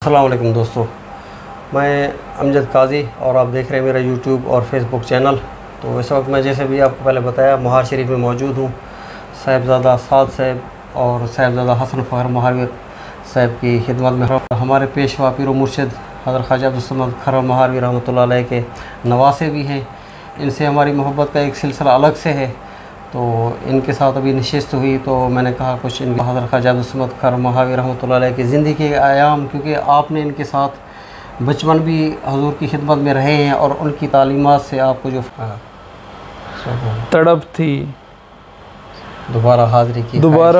अस्सलाम वालेकुम दोस्तों, मैं अमजद काजी और आप देख रहे हैं मेरा यूट्यूब और फेसबुक चैनल। तो इस वक्त मैं जैसे भी आपको पहले बताया महार शरीफ में मौजूद हूँ। साहिबज़ादा साद साहब और साहिबज़ादा हसन फ़खर महावीर साहब की खिदमत में हमारे पेशवा पीर मुर्शिद हज़रत ख्वाजा अब्दुल समद खरम महावीर रहमतुल्लाह अलैह के नवासे भी हैं। इनसे हमारी मोहब्बत का एक सिलसिला अलग से है। तो इनके साथ अभी नशिस्त हुई तो मैंने कहा कुछ इन हज़रत ख्वाजा अब्दुल समद खरम महावीर रहमतुल्लाह अलैह की ज़िंदगी के आयाम, क्योंकि आपने इनके साथ बचपन भी हजूर की खिदमत में रहे हैं और उनकी तालीमात से आपको जो तड़प थी दोबारा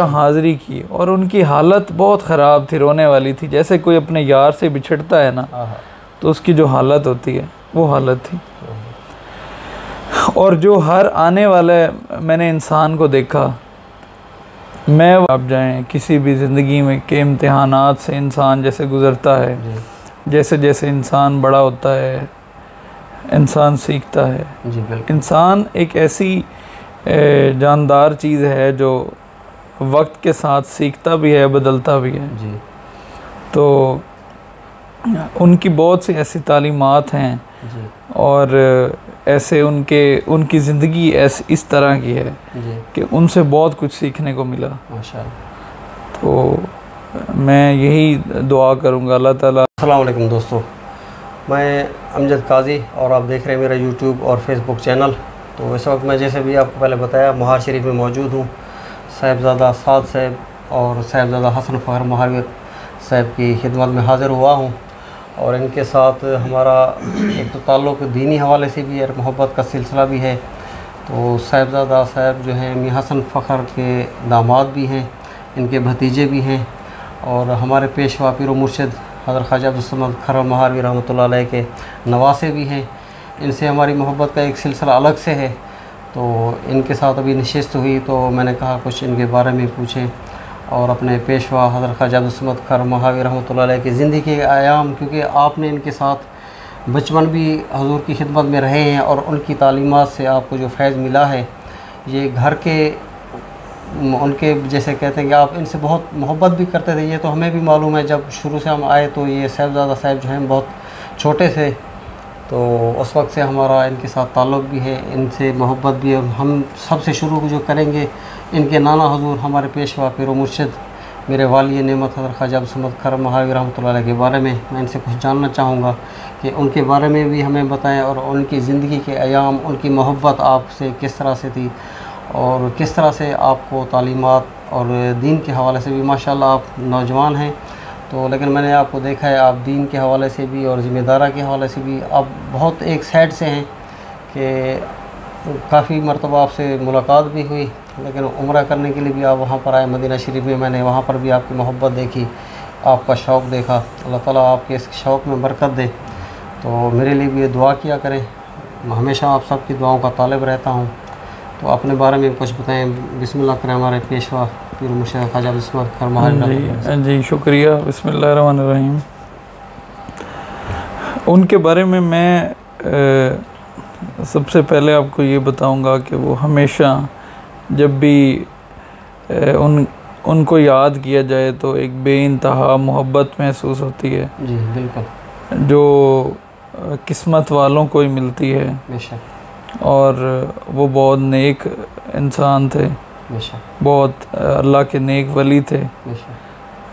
हाज़िरी की और उनकी हालत बहुत ख़राब थी, रोने वाली थी। जैसे कोई अपने यार से बिछड़ता है ना, तो उसकी जो हालत होती है वो हालत थी। और जो हर आने वाला मैंने इंसान को देखा, मैं आप जाएं किसी भी ज़िंदगी में के इम्तिहानात से इंसान जैसे गुज़रता है, जैसे जैसे इंसान बड़ा होता है इंसान सीखता है। इंसान एक ऐसी जानदार चीज़ है जो वक्त के साथ सीखता भी है, बदलता भी है। तो उनकी बहुत सी ऐसी तालीमात हैं और ऐसे उनकी ज़िंदगी इस तरह की है कि उनसे बहुत कुछ सीखने को मिला माशाअल्लाह। तो मैं यही दुआ करूँगा अल्लाह ताला। अस्सलाम वालेकुम दोस्तों, मैं अमजद काजी और आप देख रहे हैं मेरा यूट्यूब और फेसबुक चैनल। तो इस वक्त मैं जैसे भी आपको पहले बताया महार शरीफ में मौजूद हूँ। साहिबज़ादा साद साहब और साहिबज़ादा हसन फ़खर महावीर साहब की खिदमत में हाज़िर हुआ हूँ। और इनके साथ हमारा एक तो ताल्लुक़ दीनी हवाले से भी और मोहब्बत का सिलसिला भी है। तो साहिबज़ादा साहब जो हैं मियां हसन फ़खर के दामाद भी हैं, इनके भतीजे भी हैं और हमारे पेशवा पीर मुर्शिद हज़रत ख्वाजा अब्दुल समद खरम महावीर रहमतुल्लाह अलैह के नवासे भी हैं। इनसे हमारी मोहब्बत का एक सिलसिला अलग से है। तो इनके साथ अभी नशिस्त हुई तो मैंने कहा कुछ इनके बारे में पूछें और अपने पेशवा हज़रत ख्वाजा अब्दुल समद खरम महावीर रहमतुल्लाह अलैह की ज़िंदगी के आयाम, क्योंकि आपने इनके साथ बचपन भी हजूर की खिदमत में रहे हैं और उनकी तालीमात से आपको जो फैज़ मिला है, ये घर के उनके जैसे कहते हैं कि आप इनसे बहुत मोहब्बत भी करते थे। ये तो हमें भी मालूम है, जब शुरू से हम आए तो ये साहिबज़ादा साहब जो हैं बहुत छोटे थे, तो उस वक्त से हमारा इनके साथ ताल्लुक़ भी है, इनसे मोहब्बत भी है। हम सबसे शुरू जो करेंगे इनके नाना हजूर हमारे पेशवा पीर मुर्शिद मेरे वाली नेमत हज़रत ख्वाजा अब्दुल समद खरम महावीर रहमतुल्लाह अलैह के बारे में मैं इनसे कुछ जानना चाहूँगा कि उनके बारे में भी हमें बताएं और उनकी ज़िंदगी के अयाम, उनकी मोहब्बत आपसे किस तरह से थी और किस तरह से आपको तालीमात और दीन के हवाले से भी माशाल्लाह आप नौजवान हैं। तो लेकिन मैंने आपको देखा है आप दीन के हवाले से भी और ज़िम्मेदारी के हवाले से भी आप बहुत एक साइड से हैं कि काफ़ी मरतबा आपसे मुलाकात भी हुई, लेकिन उम्रा करने के लिए भी आप वहाँ पर आए मदीना शरीफ में। मैंने वहाँ पर भी आपकी मोहब्बत देखी, आपका शौक़ देखा। अल्लाह ताला आपके इस शौक़ में बरकत दे। तो मेरे लिए भी ये दुआ किया करें, हमेशा आप सबकी दुआओं का तालिब रहता हूँ। तो अपने बारे में कुछ बताएं। बिस्मिल्लाह करें हमारे पेशवा पीर मुर्शिद ख्वाजा अब्दुल समद खरम महावीर। जी शुक्रिया। बिस्मिल्लाहिर्रहमानिर्रहीम। उनके बारे में मैं सबसे पहले आपको ये बताऊंगा कि वो हमेशा जब भी उनको याद किया जाए तो एक बेइंतहा मोहब्बत महसूस होती है। जी बिल्कुल, जो किस्मत वालों को ही मिलती है। बेशक। और वो बहुत नेक इंसान थे, बहुत अल्लाह के नेक वली थे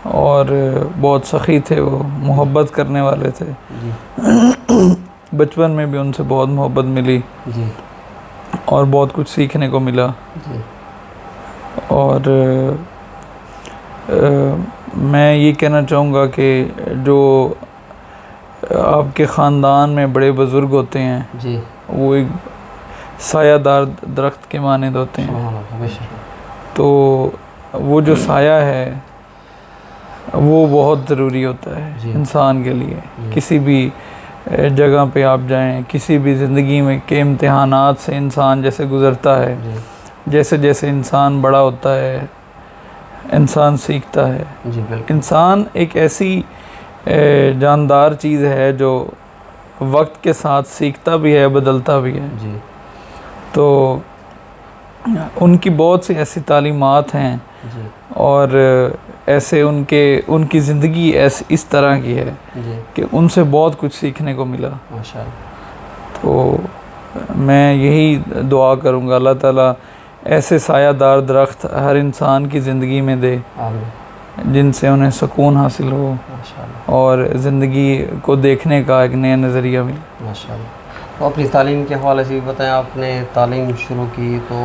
और बहुत सखी थे, वो मोहब्बत करने वाले थे। बचपन में भी उनसे बहुत मोहब्बत मिली और बहुत कुछ सीखने को मिला। और मैं ये कहना चाहूँगा कि जो आपके ख़ानदान में बड़े बुज़ुर्ग होते हैं वो एक सायादार दरख्त के मानद होते हैं। तो वो जो साया है वो बहुत ज़रूरी होता है इंसान के लिए। किसी भी जगह पे आप जाएं, किसी भी ज़िंदगी में के इम्तिहानात से इंसान जैसे गुज़रता है, जैसे जैसे इंसान बड़ा होता है इंसान सीखता है। इंसान एक ऐसी जानदार चीज़ है जो वक्त के साथ सीखता भी है, बदलता भी है। तो उनकी बहुत सी ऐसी तालीमात हैं और ऐसे उनकी ज़िंदगी ऐसे इस तरह की है कि उनसे बहुत कुछ सीखने को मिला माशाअल्लाह। तो मैं यही दुआ करूँगा अल्लाह ताला ऐसे सायादार दरख्त हर इंसान की ज़िंदगी में दे जिनसे उन्हें सुकून हासिल हो और ज़िंदगी को देखने का एक नया नज़रिया मिले माशाअल्लाह। तो अपनी तालीम के हवाले से भी बताएं, आपने तालीम शुरू की तो?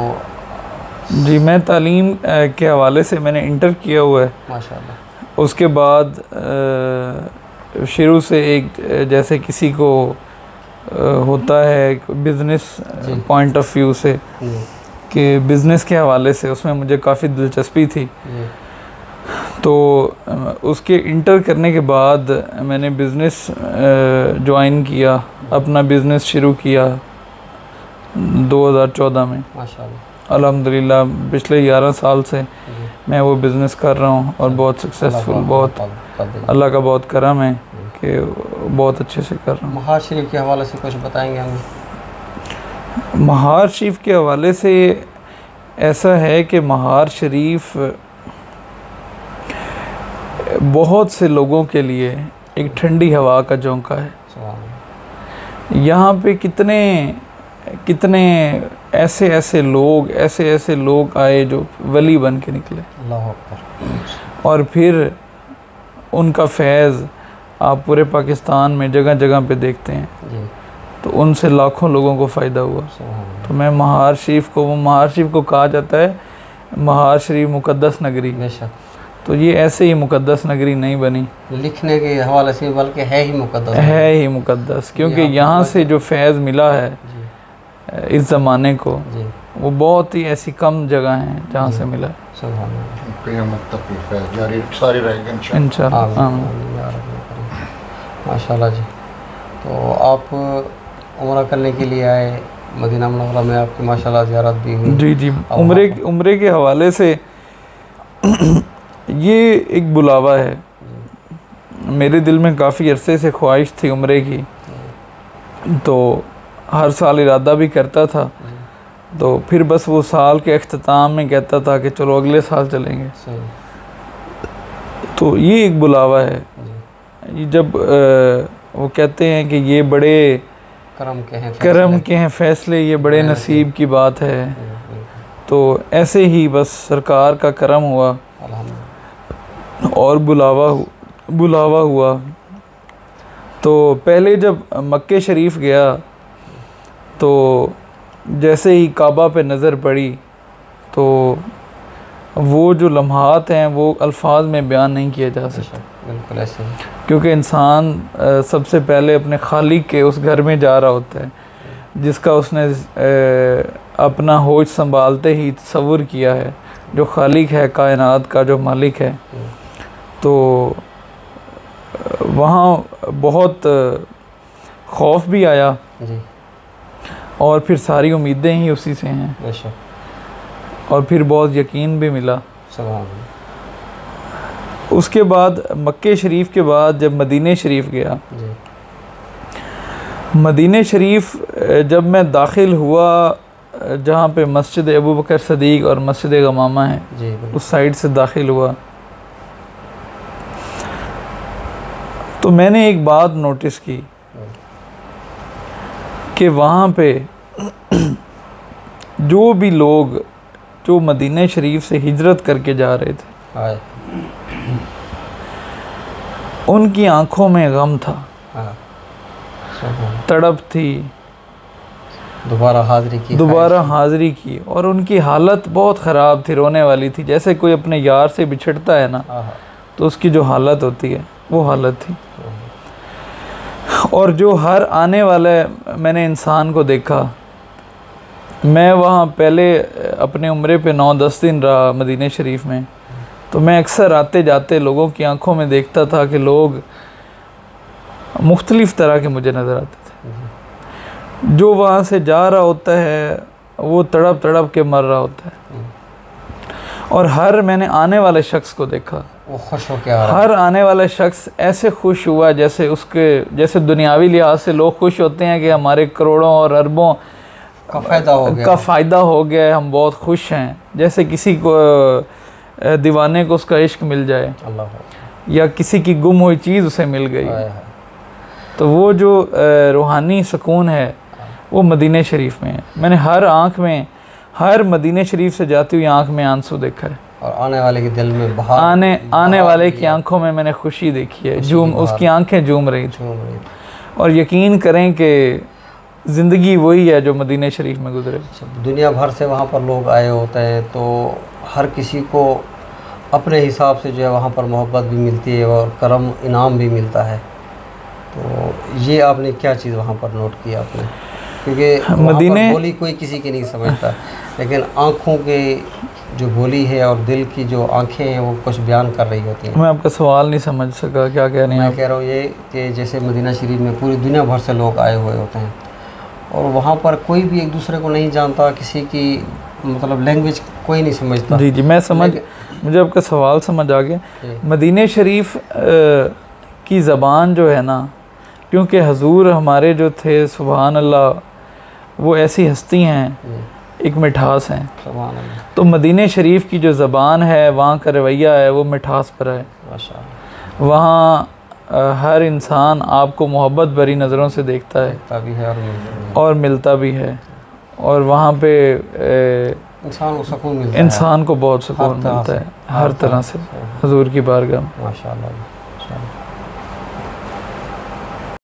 जी, मैं तालीम के हवाले से मैंने इंटर किया हुआ है माशाअल्लाह। उसके बाद शुरू से एक जैसे किसी को होता है बिज़नेस पॉइंट ऑफ व्यू से कि बिज़नेस के हवाले से उसमें मुझे काफ़ी दिलचस्पी थी, तो उसके इंटर करने के बाद मैंने बिज़नेस ज्वाइन किया, अपना बिज़नेस शुरू किया 2014 में माशाअल्लाह। अल्हम्दुलिल्लाह पिछले 11 साल से मैं वो बिज़नेस कर रहा हूँ और बहुत सक्सेसफुल, बहुत अल्लाह का बहुत करम है कि बहुत अच्छे से कर रहा हूँ। महार शरीफ के हवाले से कुछ बताएंगे हमें? महार शरीफ के हवाले से ऐसा है कि महार शरीफ बहुत से लोगों के लिए एक ठंडी हवा का झोंका है। यहाँ पे कितने ऐसे लोग आए जो वली बन के निकले, अल्लाह अकबर। और फिर उनका फैज़ आप पूरे पाकिस्तान में जगह जगह पे देखते हैं, तो उनसे लाखों लोगों को फ़ायदा हुआ। तो मैं महार शरीफ को कहा जाता है महार शरीफ मुक़द्दस नगरी। तो ये ऐसे ही मुक़द्दस नगरी नहीं बनी लिखने के हवाले से, बल्कि है ही मुक़द्दस, क्योंकि यहाँ से जो फैज़ मिला है इस ज़माने को वो बहुत ही ऐसी कम जगह हैं जहाँ से मिला है। इंशाअल्लाह माशाअल्लाह जी। तो आप उम्रा करने के लिए आए मदीना मुनव्वरा में, आपकी माशाअल्लाह ज़ियारत भी हुई। जी, उम्रे के हवाले से ये एक बुलावा है। मेरे दिल में काफ़ी अरसे से ख्वाहिश थी उम्रे की, तो हर साल इरादा भी करता था, तो फिर बस वो साल के अख्ताम में कहता था कि चलो अगले साल चलेंगे। तो ये एक बुलावा है। ये जब वो कहते हैं कि ये बड़े करम के हैं फ़ैसले, ये बड़े नसीब की बात है, तो ऐसे ही बस सरकार का करम हुआ और बुलावा हुआ। तो पहले जब मक्के शरीफ गया तो जैसे ही काबा पे नज़र पड़ी तो वो जो लम्हात हैं वो अल्फाज में बयान नहीं किया जा सकता। बिल्कुल ऐसे, क्योंकि इंसान सबसे पहले अपने खालिक के उस घर में जा रहा होता है जिसका उसने अपना होश संभालते ही तसव्वुर किया है, जो खालिक है कायनात का, जो मालिक है। तो वहाँ बहुत खौफ भी आया जी, और फिर सारी उम्मीदें ही उसी से हैं, और फिर बहुत यकीन भी मिला। उसके बाद मक्के शरीफ के बाद जब मदीने शरीफ गया, मदीने शरीफ जब मैं दाखिल हुआ जहाँ पे मस्जिद अबू बकर सदीक और मस्जिद गमामा है, उस साइड से दाखिल हुआ, तो मैंने एक बात नोटिस की कि वहाँ पे जो भी लोग जो मदीने शरीफ से हिजरत करके जा रहे थे, उनकी आंखों में गम था, तड़प थी, दोबारा हाज़िरी की, और उनकी हालत बहुत ख़राब थी, रोने वाली थी। जैसे कोई अपने यार से बिछड़ता है ना, तो उसकी जो हालत होती है वो हालत थी। और जो हर आने वाले मैंने इंसान को देखा, मैं वहाँ पहले अपने उम्रे पे 9-10 दिन रहा मदीने शरीफ में, तो मैं अक्सर आते जाते लोगों की आंखों में देखता था कि लोग मुख्तलिफ़ तरह के मुझे नज़र आते थे। जो वहाँ से जा रहा होता है वो तड़प तड़प के मर रहा होता है, और हर मैंने आने वाले शख्स को देखा, वो खुश हो क्या, हर आने वाला शख्स ऐसे खुश हुआ जैसे दुनियावी लिहाज से लोग खुश होते हैं कि हमारे करोड़ों और अरबों का फ़ायदा हो गया है, हम बहुत खुश हैं। जैसे किसी को दीवाने को उसका इश्क मिल जाए, अल्लाह, या किसी की गुम हुई चीज़ उसे मिल गई, तो वो जो रूहानी सुकून है वो मदीने शरीफ में है। मैंने हर आँख में, हर मदीने शरीफ से जाती हुई आँख में आंसू देखा है, और आने वाले के दिल में बहार, आने वाले की आंखों में मैंने खुशी देखी है, झूम, उसकी आंखें झूम रही थी। और यकीन करें कि ज़िंदगी वही है जो मदीने शरीफ में गुजरे। दुनिया भर से वहाँ पर लोग आए होते हैं, तो हर किसी को अपने हिसाब से जो है वहाँ पर मोहब्बत भी मिलती है और करम इनाम भी मिलता है। तो ये आपने क्या चीज़ वहाँ पर नोट किया आपने? क्योंकि मदीने बोली कोई किसी की नहीं समझता, लेकिन आँखों के जो बोली है और दिल की जो आंखें हैं वो कुछ बयान कर रही होती हैं। मैं आपका सवाल नहीं समझ सका, क्या कह रहे हैं? मैं कह रहा हूँ ये कि जैसे मदीना शरीफ में पूरी दुनिया भर से लोग आए हुए होते हैं, और वहाँ पर कोई भी एक दूसरे को नहीं जानता, किसी की मतलब लैंग्वेज कोई नहीं समझता। जी जी, मैं समझ, मुझे आपका सवाल समझ आ गया। मदीने शरीफ की ज़बान जो है ना, क्योंकि हजूर हमारे जो थे सुभान अल्लाह, वो ऐसी हस्ती हैं, एक मिठास हैं, तो मदीने शरीफ की जो ज़बान है, वहाँ का रवैया है, वो मिठास पर है। वहाँ हर इंसान आपको मोहब्बत भरी नज़रों से देखता है और मिलता भी है, और वहाँ पे इंसान को बहुत सुकून मिलता है हर तरह से हजूर की बारगाह में। माशाअल्लाह।